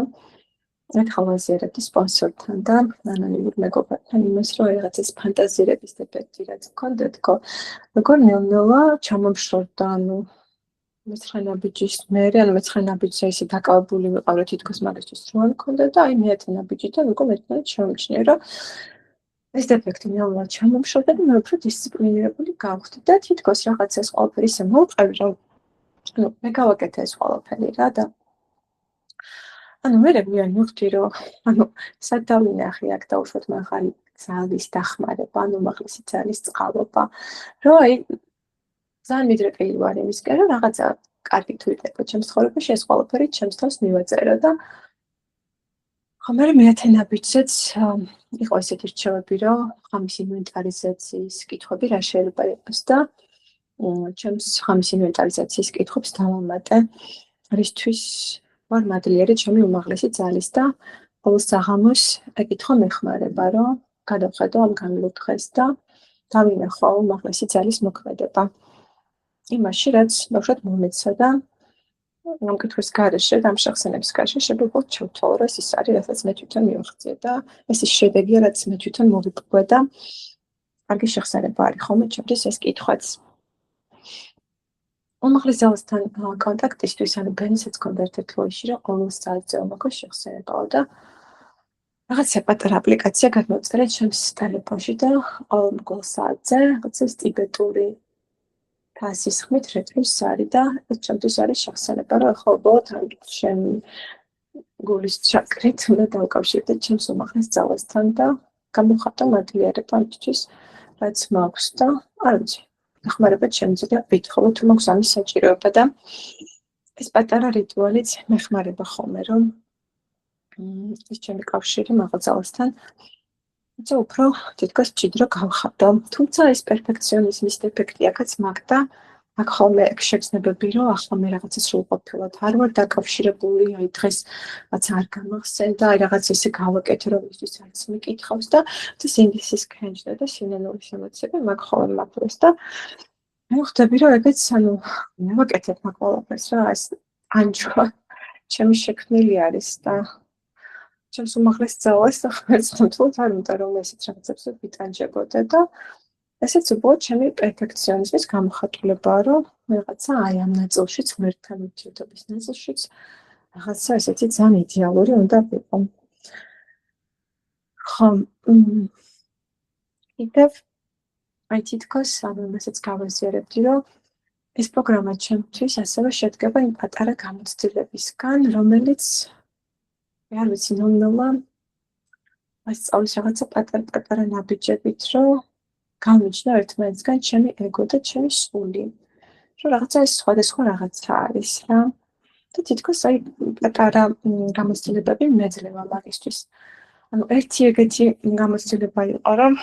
ერთხელ ვაზიარებდი სპონსორთან და ანონიმურ მეგობრებთან იმას, რომ რაღაცის ფანტაზირების ეფექტი რაც გქონდათ, როგორ ნელ-ნელა ჩამომშორდა, ანუ მეცხრე ნაბიჯის მერე, ანუ მეცხრე ნაბიჯზე ისე დაკავებული ვიყავი, თითქოს მაგისთვის რო არ მქონდა და აი მეათე ნაბიჯიდან უკვე მეტად შემიჩნია, რომ ეს დეფექტი ნელ-ნელა ჩამომშორდა და მე უფრო დისციპლინირებული გავხდი და თითქოს რაღაც ეს ყველაფერი ისე მოვყევი, რომ ну, მე გავაკეთე ეს ყველაფერი რა და ანუ მე მივხვდი, რომ ანუ სად დავინახე აქ დაუშვათ მაღალი ძალის დახმარება, ანუ უმაღლესი ძალის წყალობა, რომ აი ძალიან მიდრეკილი ვარ იმისკენ, რომ რაღაცა კარგი თუ იქნება ჩემს ცხოვრებაში, ეს ყველაფერი ჩემს თავს მივაწერო და ხო მე მეათე ნაბიჯზეც იყო ესეთი რჩევები, რომ ხამის ინვენტარიზაციის კითხვები რა შეიძლება იყოს და ჩემს ხამის ინვენტარიზაციის კითხვებს დავამატე, რისთვის ვარ მადლიერი ჩემი უმაღლესი ძალის და ყოველ საღამოს ეკითხო მეხმარება, რომ გადავხედო ამ განვლილ დღეს და დავინახო უმაღლესი ძალის მოქმედება. იმაში, რაც ბავშვად მომეცა და ამ კითხვის გარეშე და ამ შეხსენების გარეშე შეგვიძლია ჩავთვალო, რომ ეს ის არის, რასაც მე თვითონ მივახციე და ეს ის შედეგია, რაც მე თვითონ მოვიპოვე და კარგი შეხსენება არის ხოლმე ჩემთვის ეს კითხვაც. უმაღლეს ძალასთან კონტაქტისთვის, ანუ ბენსაც ჰქონდა ერთ-ერთი ლოში, რომ ყოველ საათზე უმოქოს შეხსენებაო და რაღაცა პატარა აპლიკაცია გადმოვწერე ჩემს ტელეფონში და ყოველ საათზე რაღაცას ტიბეტური ფასის ხმით რეტმის არის და ეს ჩემთვის არის შეხსენება, რომ ახლა უბრალოდ ჩემ გულის ჩაკრით უნდა დავკავშირდე ჩემს უმაღლეს ძალასთან და გამოვხატო მადლიერება ამისთვის, რაც მაქვს და არ ვიცი. მეხმარება შემიძლია ვითხოვო თუ მაქვს ამის საჭიროება და ეს პატარა რიტუალიც მეხმარება ხოლმე, რომ ის ჩემი კავშირი მაღალ ძალასთან იცი უფრო თითქოს მჭიდრო გავხატო. თუმცა ეს პერფექციონიზმის დეფექტი აქაც მაგდა, აქ ხოლმე შეგრძნებები, რომ ახლა მე რაღაცა სრულყოფილად არ ვარ დაკავშირებული, აი დღეს რაც არ გამახსენ და აი რაღაც ისე გავაკეთე, რომ ისთვის არც მიკითხავს და სინდისის ქენჯდა და სინანურის ემოციები მაგ ხოლმე მაქვს და მივხვდები, რომ ეგეც ანუ მივაკეთებ მაგ ყველაფერს რა ეს ანჯვა ჩემი შექმნილი არის და ჩემს უმაღლეს ძალას ხმეთწმუნთლად არ უნდა რომ ესეთ რაღაცებს ვიტანჯებოდე და ესეც უბრალოდ ჩემი პერფექციონიზმის გამოხატულება, რომ რაღაცა აი ამ ნაწილშიც ღმერთთან ურთიერთობის ნაწილშიც რაღაცა ესეთი ძალიან იდეალური უნდა ვიყო. ხო, კიდევ აი თითქოს ამასაც გავაზიარებდი, რომ ეს პროგრამა ჩემთვის ასევე შედგება იმ პატარა გამოცდილებისგან, რომელიც არ ვიცი, ნორმალა ასწავლის რაღაცა პატარ-პატარა ნაბიჯებით, რომ გამიჩნდა ერთმანეთისგან ჩემი ეგო და ჩემი სული. რომ რაღაცა ეს სხვადასხვა რაღაცა არის რა. და თითქოს აი პატარა გამოცდილებები მეძლევა მაგისთვის. ანუ ერთი ეგეთი გამოცდილება იყო, რომ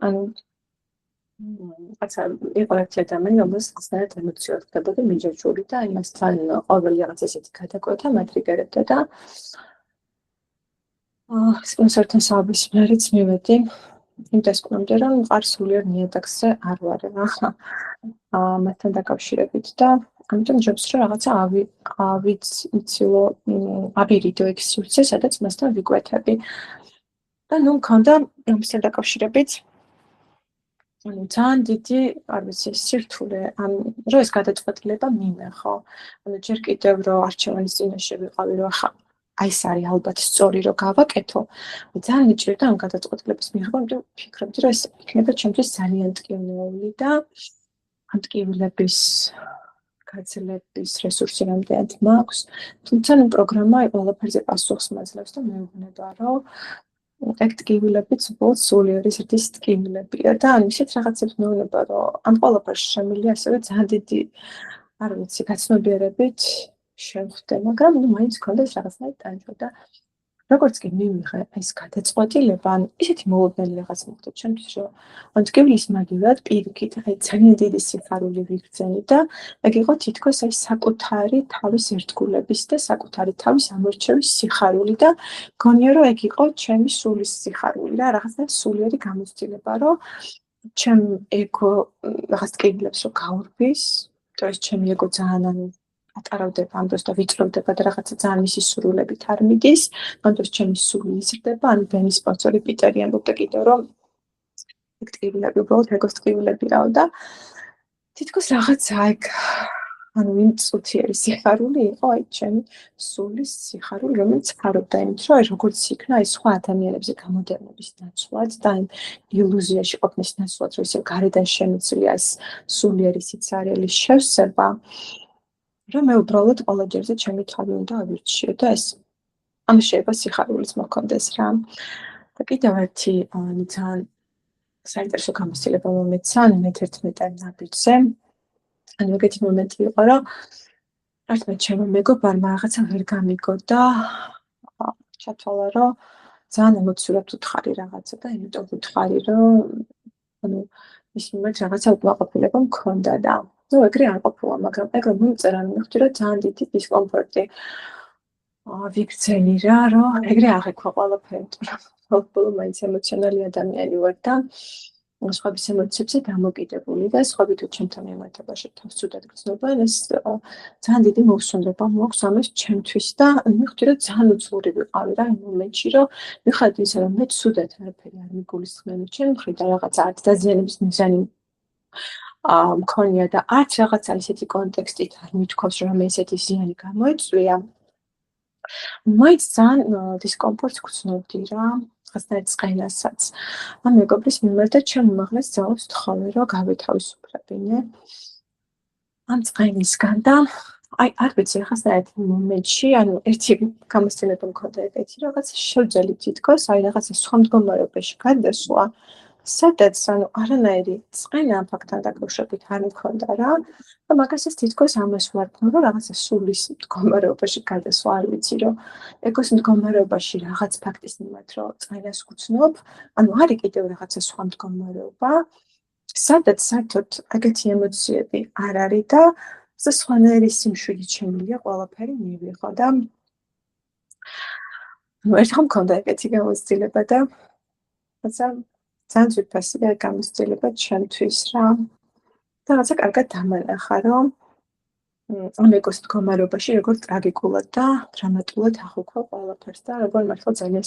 ანუ იყო ერთი ადამიანი, რომელსაც ხსნარად ემოციურად ხდებოდა მიჯაჭვური და იმასთან ყოველი რაღაც ესეთი გადაკვეთა მატრიგერებდა და სპონსორთან საუბრის მერეც მივედი იმ დასკვნამდე, რომ მყარ სულიერ ნიადაგზე არ ვარ რა. მასთან დაკავშირებით და ამიტომ ჯობს რომ რაღაცა ავიცილო ავირიდო ეგ სივრცე, სადაც მასთან ვიკვეთები. და ნუ მქონდა ამასთან დაკავშირებით ანუ ძალიან დიდი, არ ვიცი, სირთულე, რომ ეს გადაწყვეტილება მიმეხო. ანუ ჯერ კიდევ რომ არჩევანის წინაშე ვიყავი, რომ ახლა აი ეს არის ალბათ სწორი რომ გავაკეთო. ძალიან მიჭირდა ამ გადაწყვეტილების მიღება, იმიტომ ვფიქრობდი, რომ ეს იქნება ჩემთვის ძალიან ტკივნეული და ამ ტკივილების გაძლების რესურსი რამდენად მაქვს. თუმცა ნუ პროგრამა ყველაფერზე პასუხს მაძლევს და მეუბნება, რომ ეგ ტკივილებიც უბრალოდ სულიერი ზრდის ტკივილებია და ან ისეთ რაღაცებს მეუბნება, რომ ამ ყველაფერში შემილია ასევე ძალიან დიდი, არ ვიცი, გაცნობიერებით შევხვდე, მაგრამ ნუ მაინც მქონდეს რაღაცნაირი ტანჯვა და როგორც კი მივიღე ეს გადაწყვეტილება, ანუ ისეთი მოულოდნელი რაღაც მოხდა ჩემთვის, რომ ან ტკივილის მაგივრად პირიქით, აი ძალიან დიდი სიხარული ვიგრძენი და ეგ იყო თითქოს აი საკუთარი თავის ერთგულების და საკუთარი თავის ამორჩევის სიხარული და გონია რომ ეგ იყო ჩემი სულის სიხარული და რაღაცნაირი სულიერი გამოცდილება, რომ ჩემ ეგო რაღაც ტკივილებს რომ გაურბის, და ეს ჩემი ეგო ძალიან ანუ ატარავდება ამ დროს და ვიწროვდება და რაღაცა ძალიან მისი სრულებით არ მიდის, ამ დროს ჩემი სული იზრდება, ანუ ბენის სპონსორი პიტერი ამბობდა კიდევ რომ ეგ ტკივილები უბრალოდ ეგოს ტკივილებია და თითქოს რაღაცა ეგ ანუ იმ წუთიერი სიხარული იყო აი ჩემი სულის სიხარული, რომელიც ხარობდა იმით, რომ აი როგორც იქნა აი სხვა ადამიანებზე გამოდევნების ნაცვლად და იმ ილუზიაში ყოფნის ნაცვლად, რომ ისე გარედან შემიძლია ეს სულიერი სიცარიელის შევსება. რომ მე უბრალოდ ყველა ჯერზე ჩემი თავი უნდა ავირჩიო და ეს ამ შეიძლება სიხარულიც მოქონდეს რა. და კიდევ ერთი ძალიან საინტერესო გამოცდილება მომეცა მე-11 ნაბიჯზე. ანუ ეგეთი მომენტი იყო, რომ ერთმა ჩემო მეგობარმა რაღაცა ვერ გამიგო და ჩათვალა, რომ ძალიან ემოციურად უთხარი რაღაცა და იმიტომ უთხარი, რომ ანუ ის მიმართ რაღაცა უკმაყოფილება მქონდა და ნუ ეგრე არ ყოფილა, მაგრამ ეგრე მომწერა, მივხვდი, რომ ძალიან დიდი დისკომფორტი ვიგრძენი რა, რომ ეგრე აღიქვა ყველაფერი, რომ ბოლო მაინც ემოციონალი ადამიანი ვარ და სხვების ემოციებზე დამოკიდებული და სხვები თუ ჩემთან მიმართებაში თავს ცუდად გრძნობენ, ეს ძალიან დიდი მოუსწრება მოაქვს ამას ჩემთვის და მივხვდი, რომ ძალიან უძლური ვიყავი რა იმ მომენტში, რომ მიხარდი ისე, რომ მე ცუდად არაფერი არ მიგულისხმენ ჩემი მხრიდან რაღაცა არც დაზიანების მიზანი მქონია და არც რაღაცა ისეთი კონტექსტით არ მithქვავს, რომ მე ესეთი ზიანი გამოიწვია. მაინც ძალიან დისკომფორტს გრძნობდი რა, რაღაცნაირ წყენასაც. ამ მეგობრის მიმართ და ჩემ უმაღლეს ძალას ვთხოვე, რომ გავეთავისუფლებინე ამ წყენისგან და აი არ ვიცი რაღაცნაირ მომენტში, ანუ ერთი გამოცდილება მქონდა ეგეთი, რაღაც შევძელი თითქოს, აი რაღაცა სხვა მდგომარეობაში გადასვლა, სადაც ანუ არანაირი წყენა ამ ფაქტთან დაკავშირებით არ მქონდა რა. და მაგასაც თითქოს ამას ვარქმევ, რომ რაღაცა სულის მდგომარეობაში გადასვლა, არ ვიცი, რომ ეგოს მდგომარეობაში რაღაც ფაქტის მიმართ, რომ წყენას გრძნობ, ანუ არის კიდევ რაღაცა სხვა მდგომარეობა, სადაც საერთოდ ეგეთი ემოციები არ არის და სხვანაირი სიმშვიდით შემილია ყველაფერი მივიღო და ერთხელ მქონდა ეგეთი გამოცდილება და რაცა ძალიან ძვირფასია გამოცდილება ჩემთვის რა. და რაღაცა კარგად დამანახა, რომ ამ ეკოს მდგომარეობაში როგორ ტრაგიკულად და დრამატულად ახუქვა ყველაფერს და როგორ მართლა ძალიან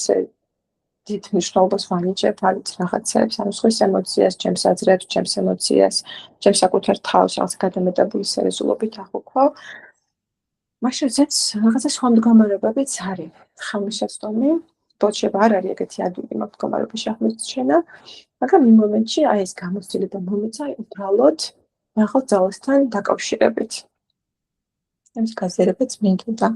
დიდ მნიშვნელობას ვანიჭებ არც რაღაცებს, ანუ სხვის ემოციას, ჩემს აზრებს, ჩემს ემოციას, ჩემს საკუთარ თავს რაღაც გადამეტებული სერიოზულობით ახუქვა. მაშინ ზეც რაღაცა სხვა მდგომარეობებიც არის. ხალხისაცდომი, ბოჩება არ არის ეგეთი ადვილი მდგომარეობაში აღმოჩენა, მაგრამ იმ მომენტში აი ეს გამოცდილება მომეცა უბრალოდ მაღალ ძალასთან დაკავშირებით. ეს გაზიარებაც მინდოდა.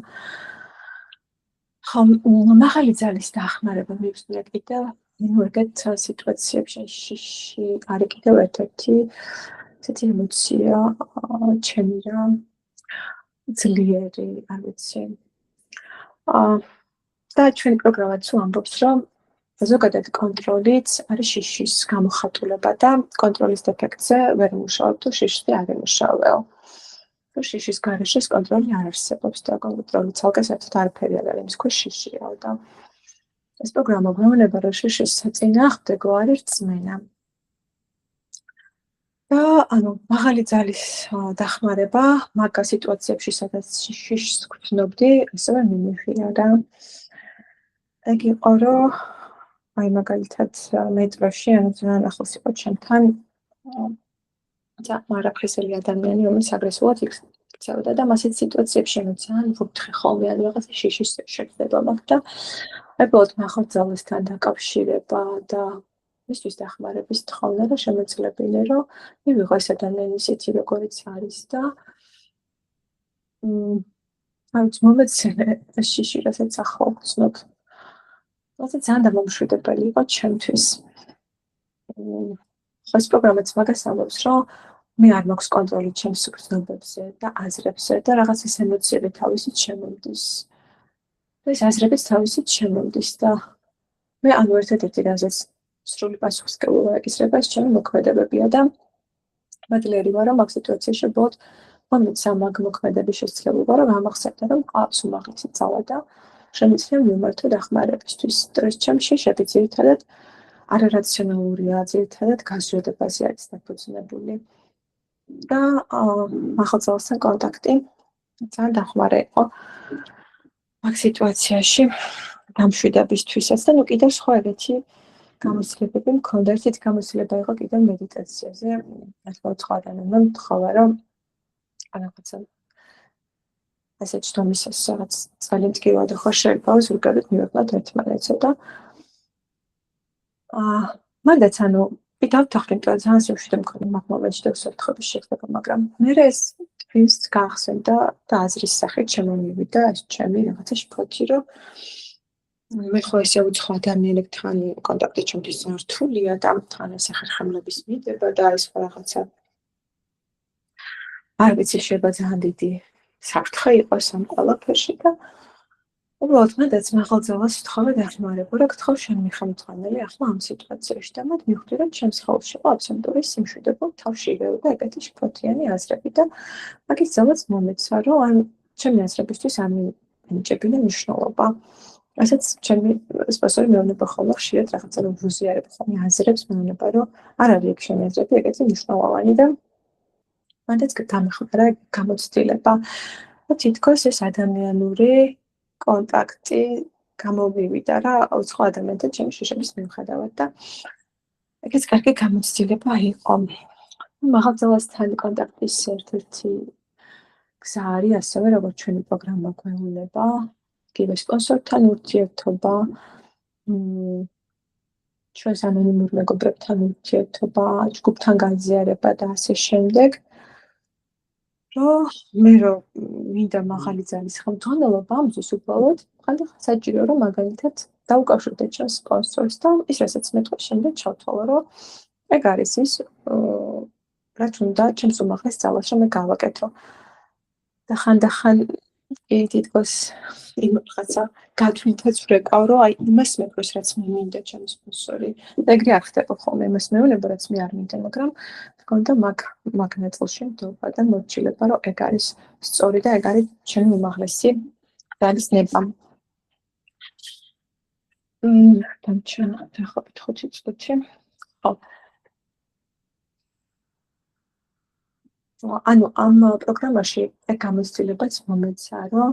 ხომ მაღალი ძალის დახმარება მივსვია კიდევ ეგეთ სიტუაციებში არის კიდევ ერთ-ერთი ესეთი ემოცია ჩემი რა ძლიერი, არ ვიცი. და ჩვენი პროგრამაც ამბობს, რომ ზოგადად კონტროლიც არის შიშის გამოხატულება და კონტროლის დეფექტზე ვერ მუშაობ თუ შიშზე არ იმუშავეო. შიშის გარეშე კონტროლი არ არსებობს და კონტროლი ცალკე საერთოდ არაფერი არ არის, იმის ქვეშ შიშია და ეს პროგრამა გვეუბნება, რომ შიშის საწინააღმდეგო არის რწმენა. და ანუ მაღალი ძალის დახმარება მაგ სიტუაციებში, სადაც შიშს გვცნობდი, ასევე მიმიღია და ეგ იყო, რომ აი მაგალითად მეტროში ანუ ძალიან ახლოს იყო ჩემთან არაფრისელი ადამიანი, რომელიც აგრესიულად იქცეოდა და მასეთ სიტუაციებში ანუ ძალიან ვუფრთხე ხოლმე, ანუ რაღაცა შიშის შეგდება მაქვს და აი ბოლოს მაღალ ძალასთან დაკავშირება და მისთვის დახმარების თხოვნა და შემოწმებინე, რომ მივიღო ეს ადამიანი ისეთი, როგორიც არის და აი მომეცნე ეს შიში, რასაც ახლა ვცნობ. ასე ძალიან დამამშვიდებელი იყო ჩემთვის. ეს პროგრამაც მაგას ამბობს, რომ მე არ მაქვს კონტროლი ჩემს გრძნობებზე და აზრებზე და რაღაც ეს ემოციები თავისით შემომდის. და ეს აზრებიც თავისით შემომდის და მე ანუ ერთ-ერთი რაზეც სრული პასუხისმგებლობა ეკისრება ეს ჩემი მოქმედებებია და მადლიერი ვარ, რომ მაგ სიტუაციაში ბოლოდ მომეცა მაგ მოქმედების შესაძლებლობა, რომ გამახსენდა, რომ ყავს უმაღლესი ძალა და შემიძლია მიმართო დახმარებისთვის. ეს ჩემი შიშები ძირითადად არარაციონალურია, ძირითადად გაზრდებაზე არის დაფუძნებული. და მაღალ ძალასთან კონტაქტი ძალიან დახმარა იყო მაგ სიტუაციაში დამშვიდებისთვისაც და ნუ კიდევ სხვა ეგეთი გამოცდილებები მქონდა. ერთი გამოცდილება იყო კიდევ მედიტაციაზე. ახლა სხვა ადამიანმა მთხოვა, რომ რაღაცა ასე ჩდომისას რაღაც ძალიან მტკივრად ხო შეიძლება ზურგებით მივეყნათ ერთმანეთსა და მანდაც ანუ დავთანხმდი, რომ ძალიან სიმშვიდე მქონდა მაგ მომენტში და უსაფრთხოების შეგრძნება, მაგრამ მე ეს თვინს გახსენდა და აზრის სახით შემომივიდა ეს ჩემი რაღაცა შფოთი, რომ მე ხო ესე უცხო ადამიანებთან კონტაქტი ჩემთვის ძალიან რთულია და თან ეს ახერხემლების მიტება და ეს რაღაცა არ ვიცი, შეიძლება ძალიან დიდი საფრთხე იყოს ამ ყველაფერში და უბრალოდ მანდაც მაღალ ძალას ვთხოვე დახმარება, რა გთხოვ შენ მიხამთვალე ახლა ამ სიტუაციაში და მათ მივხვდი, რომ ჩემს ხელში იყო აბსოლუტური სიმშვიდე, თავში იღებდა ეგეთი შფოთიანი აზრები და მაგის ძალაც მომეცა, რომ ან ჩემი აზრებისთვის არ მინიჭებინა მნიშვნელობა. ასეც ჩემი სპასორი მეუბნება ხოლმე ხშირად რაღაცა რომ ვუზიარებ ხოლმე აზრებს, მეუბნება, რომ არ არის ეგ ჩემი აზრები ეგეთი მნიშვნელოვანი და მანდაც დამეხმარა გამოცდილება. თითქოს ეს ადამიანური კონტაქტი გამოვივიდა რა უცხო ადამიანთან ჩემი შიშების მიუხედავად და ეგეც კარგი გამოცდილება იყო. მაღალ ძალასთან კონტაქტის ერთ-ერთი გზა არის ასევე როგორც ჩვენი პროგრამა გვეუბნება, კიდევ სპონსორთან ურთიერთობა, ჩვენს ანონიმურ მეგობრებთან ურთიერთობა, ჯგუფთან გაზიარება და ასე შემდეგ. მე რომ მინდა მაღალი ძალის ხელმძღვანელობა ამისთვის უბრალოდ ხანდახან საჭირო რომ მაგალითად დაუკავშირდე ჩემს სპონსორს და ის რასაც მეტყვი შემდეგ ჩავთვალო რომ ეგ არის ის რაც უნდა ჩემს უმაღლეს ძალას რომ მე გავაკეთო და ხანდახან თითქოს იმ რაღაცა გათვლითაც ვრეკავ რომ აი იმას მეყვეს რაც მე მინდა ჩემს სპონსორი და ეგრე არ ხდება ხოლმე იმას მეუბნება რაც მე არ მინდა მაგრამ გონდა მაგ ნაწილში მდობა და მორჩილება რომ ეგ არის სწორი და ეგ არის ჩემი უმაღლესი ძალის ნება. დამჩა დაახლოებით 5 წუთი. ხო. ანუ ამ პროგრამაში ეგ გამოცდილებაც მომეცა, რომ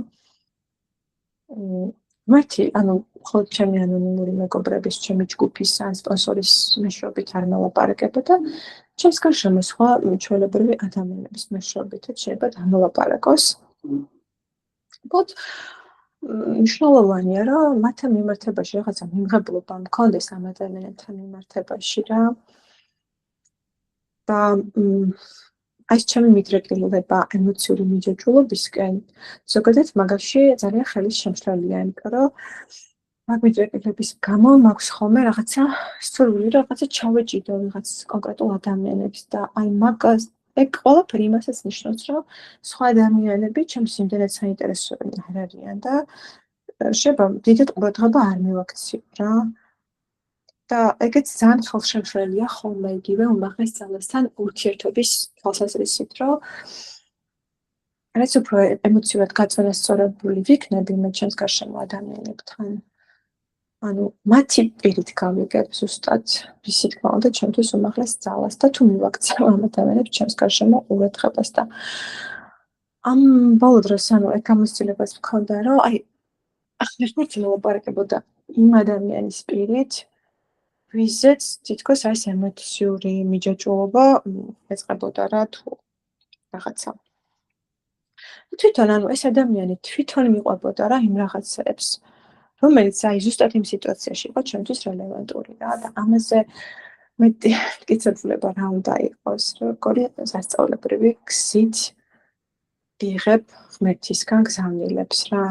მართი, ანუ მხოლოდ ჩემი ანონიმური მეგობრების, ჩემი ჯგუფის ან სპონსორის მეშვეობით არ მოლაპარაკება და ჩემს გარშემო სხვა ჩვეულებრივი ადამიანების მეშვეობითაც შეიძლება დამოლაპარაკოს. But მნიშვნელოვანია, რომ მათთან მიმართებაში რაღაცა მიმღებლობა მქონდეს ამ ადამიანებთან მიმართებაში რა. და ეს ჩემი მიდრეკილება ემოციური მიჯაჭვულობისკენ ზოგადად მაგაში ძალიან ხელის შემშლელია, იმიტომ რომ მაგ მიდრეკილების გამო მაქვს ხოლმე რაღაცა სურვილი, რაღაცა ჩავეჭიდო ვიღაც კონკრეტულ ადამიანებს და აი მაგას ეგ ყველაფერი იმასაც ნიშნავს, რომ სხვა ადამიანები ჩემს იმდენად საინტერესოები არ არიან და შეიძლება დიდად ყურადღება არ მივაქციო რა. და ეგეც ძალიან ხელშემშლელია ხოლმე იგივე უმაღლეს ძალასთან ურთიერთობის თვალსაზრისით, რომ რაც უფრო ემოციურად გაწონასწორებული ვიქნები მე ჩემს გარშემო ადამიანებთან. ანუ მათი პირით გავიგებ ზუსტად ვისი თქმა უნდა ჩემთვის უმაღლეს ძალას და თუ მივაქცევ ამ ადამიანებს ჩემს გარშემო ყურადღებას და ამ ბოლო დროს ანუ ეგ გამოცდილებას მქონდა, რომ აი ახლა მოლაპარაკებოდა იმ ადამიანის პირით, ვიზეც თითქოს ეს ემოციური მიჯაჭვულობა ეწყებოდა რა თუ რაღაცა. თვითონ ანუ ეს ადამიანი თვითონ მიყვებოდა რა იმ რაღაცებს, რომელიც აი ზუსტად იმ სიტუაციაში იყო ჩემთვის რელევანტური რა და ამაზე მეტი მტკიცებულება რა უნდა იყოს, როგორი სასწauლებრივი გზით იღებ ღმერთისგან გზავნილებს რა.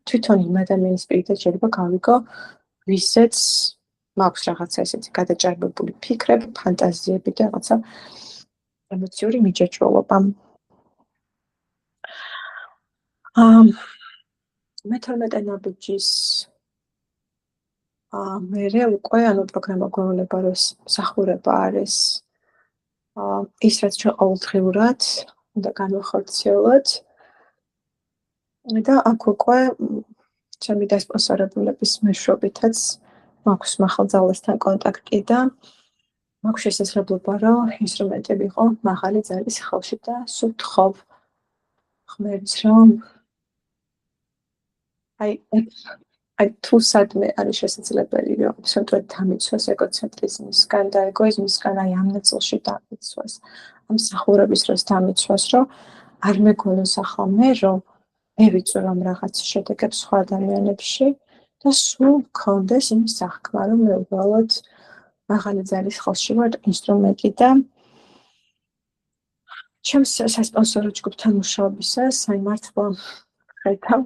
თვითონ იმ ადამიანის პირითაც შეიძლება გავიგო, ვისაც მაქვს რაღაცა ესეთი გადაჭარბებული ფიქრები, ფანტაზიები და რაღაცა ემოციური მიჯაჭვულობა. მე-12 ნაბიჯის მერე უკვე ანუ პროგრამა გვეუბნება, რომ მსახურება არის ის, რაც ჩვენ ყოველდღიურად უნდა განვახორციელოთ. და აქ უკვე ჩემი დასპონსორებულების მეშვეობითაც მაქვს მახალძალესთან კონტაქტი და მაქვს შესაძლებლობა, რომ ინსტრუმენტები იყო მაღალი ძალის ხელში და სულ თხოვ ღმერთს, რომ აი თუ სადმე არის შესაძლებელი, რომ აბსოლუტურად დამიცვას ეგოცენტრიზმისგან და ეგოიზმისგან, აი ამ ნაწილში დამიცვას, ამ მსახურების დროს დამიცვას, რომ არ მეგონოს ახლა მე, რომ მე ვიწვევ ამ რაღაც შედეგებს სხვა ადამიანებში და სულ მქონდეს იმ სახქმა, რომ მე უბრალოდ მაღალი ძალის ხელში ვარ ინსტრუმენტი და ჩემს სასპონსორო ჯგუფთან მუშაობისას აი მართლა ხედავ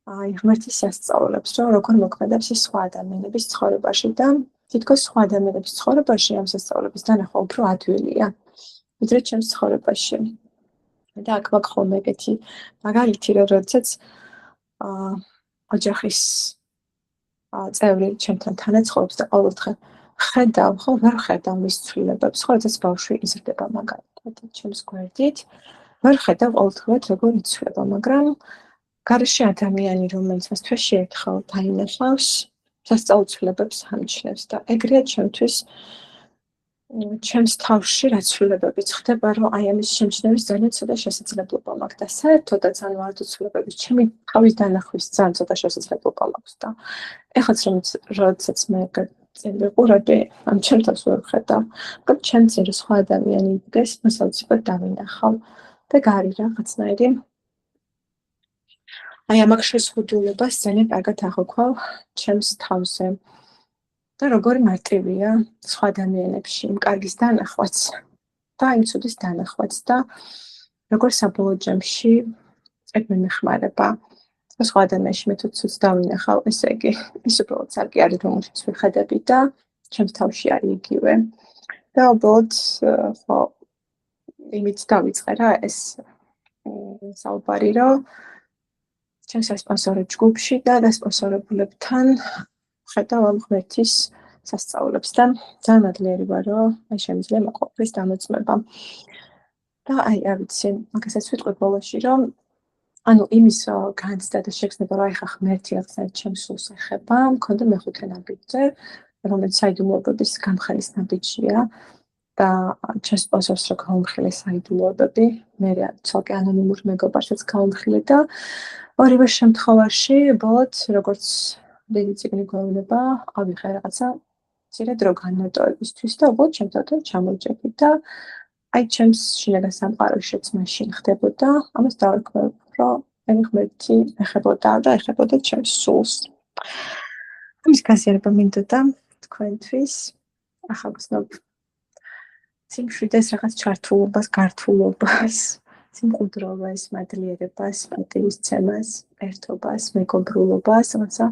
აი ღმერთის სასწაულებს, რომ როგორ მოქმედებს ის სხვა ადამიანების ცხოვრებაში და თითქოს სხვა ადამიანების ცხოვრებაში ამ სასწაულების დანახვა უფრო ადვილია, ვიდრე ჩემს ცხოვრებაში. და აქ მაქვს ხოლმე ეგეთი მაგალითი, რომ როდესაც ოჯახის წევრი ჩემთან თანაცხოვრობს და ყოველდღე ხედავ, ხო, ვერ ხედავ მის ცვლილებებს, ხო, როდესაც ბავშვი იზრდება მაგალითად ჩემს გვერდით, ვერ ხედავ ყოველდღურად როგორ იცვლება, მაგრამ გარეშე ადამიანი, რომელიც მას თვეში ერთხელ დაინახავს, სასწაულ ცვლილებებს ამჩნევს და ეგრეა ჩემთვის ჩემს თავში რაც ცვლილებებიც ხდება, რომ აი ამის შემჩნევის ძალიან ცოტა შესაძლებლობა მაქვს და საერთოდაც ანუ არ თუ ცვლილებების, ჩემი თავის დანახვის ძალიან ცოტა შესაძლებლობა მაქვს და ეხლაც როდესაც მე წინ ვიყურები, ამ ჩემ თავს ვერ ვხედავ, მაგრამ ჩემ წინ რო სხვა ადამიანი იდგეს, მას აუცილებლად დავინახავ და გარი რაღაცნაირი აი ამაგ შეზღუდულებას ძალიან კარგად აღვქვავ ჩემს თავზე. და როგორი მარტივია სხვა ადამიანებში იმ კარგის დანახვაც და იმ ცუდის დანახვაც და როგორ საბოლოო ჯამში ეგ მიმეხმარება სხვა ადამიანში მე თუ ცუდს დავინახავ, ესე იგი ის უბრალოდ სარკი არის რომელშიც ვიხედები და ჩემს თავში არის იგივე და უბრალოდ ხო იმით დავიწყე რა ეს საუბარი, რომ ჩემს სასპონსორო ჯგუფში და დასპონსორებულებთან ხედავ ამ ღმერთის სასწაულებს და ძალიან მადლიერი ვარ, რომ აი შემიძლია მოყოლის დამოწმება. და აი არ ვიცი, მაგასაც ვიტყვი ბოლოში, რომ ანუ იმის განცდა და შეგრძნება, რომ აი ხა ღმერთი აღსაერთოდ ჩემს სულს ეხება, მქონდა მეხუთე ნაბიჯზე, რომელიც საიდუმლოების გამხარის ნაბიჯია და ჩემს სპონსორს რო გავამხილე საიდუმლოებები, მე ცალკე ანონიმურ მეგობარსაც გავამხილე და ორივე შემთხვევაში ბოლოდ როგორც დიდი წიგნი გვეუბნება, ავიღე რაღაცა მცირე დრო განმარტოებისთვის და უბრალოდ ჩემთან ჩამოვჭეფით და აი ჩემს შინაგან სამყაროშიც მაშინ ხდებოდა, ამას დავარქმევ, რომ მე ღმერთი ეხებოდა და ეხებოდა ჩემს სულს. ამის გაზიარება მინდოდა თქვენთვის, ახლა გრძნობ სიმშვიდეს რაღაც ჩართულობას, გართულობას, სიმყუდროვას, მადლიერებას, პატივისცემას, ერთობას, მეგობრულობას, რაღაცა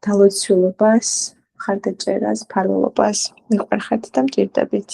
დალოცულობას, ხარდაჭერას, ფარველობას. მიყვარხართ და მჭირდებით.